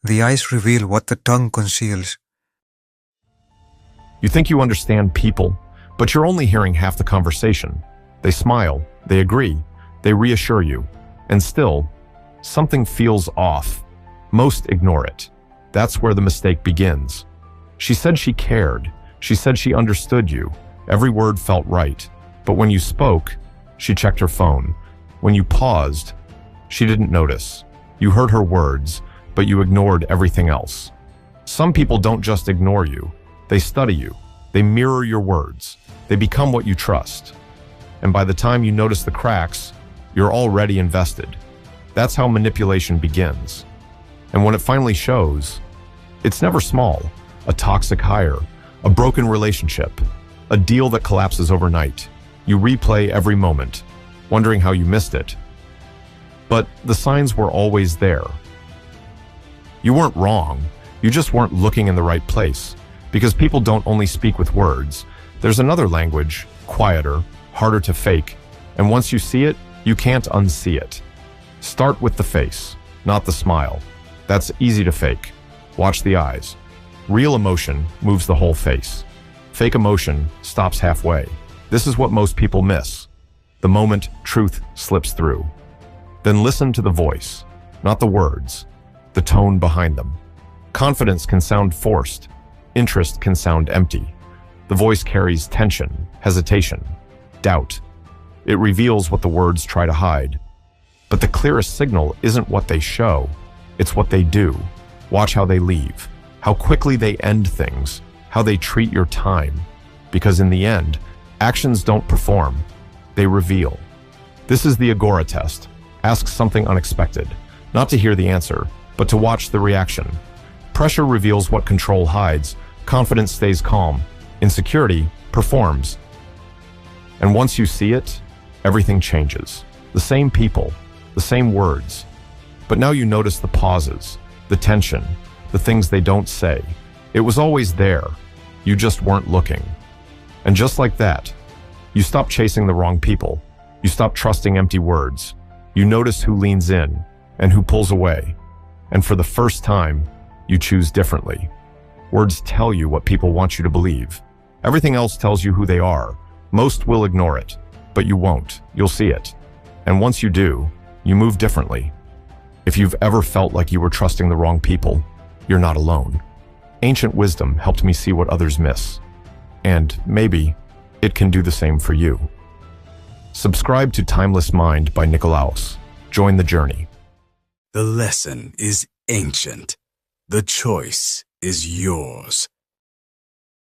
The eyes reveal what the tongue conceals. You think you understand people, but you're only hearing half the conversation. They smile, they agree, they reassure you, and still, something feels off. Most ignore it. That's where the mistake begins. She said she cared. She said she understood you. Every word felt right. But when you spoke, she checked her phone. When you paused, she didn't notice. You heard her words, but you ignored everything else. Some people don't just ignore you. They study you. They mirror your words. They become what you trust. And by the time you notice the cracks, you're already invested. That's how manipulation begins. And when it finally shows, it's never small. A toxic hire, a broken relationship, a deal that collapses overnight. You replay every moment, wondering how you missed it. But the signs were always there. You weren't wrong. You just weren't looking in the right place. Because people don't only speak with words. There's another language, quieter, harder to fake. And once you see it, you can't unsee it. Start with the face, not the smile. That's easy to fake. Watch the eyes. Real emotion moves the whole face. Fake emotion stops halfway. This is what most people miss. The moment truth slips through. Then listen to the voice, not the words, the tone behind them. Confidence can sound forced. Interest can sound empty. The voice carries tension, hesitation, doubt. It reveals what the words try to hide. But the clearest signal isn't what they show, it's what they do. Watch how they leave, how quickly they end things, how they treat your time. Because in the end, actions don't perform, they reveal. This is the Agora Test. Ask something unexpected, not to hear the answer, but to watch the reaction. Pressure reveals what control hides. Confidence stays calm. Insecurity performs. And once you see it, everything changes. The same people, the same words. But now you notice the pauses, the tension, the things they don't say. It was always there. You just weren't looking. And just like that, you stop chasing the wrong people. You stop trusting empty words. You notice who leans in and who pulls away. And for the first time, you choose differently. Words tell you what people want you to believe. Everything else tells you who they are. Most will ignore it, but you won't. You'll see it. And once you do, you move differently. If you've ever felt like you were trusting the wrong people, you're not alone. Ancient wisdom helped me see what others miss. And maybe it can do the same for you. Subscribe to Timeless Mind by Nicolaus. Join the journey. The lesson is ancient. The choice is yours.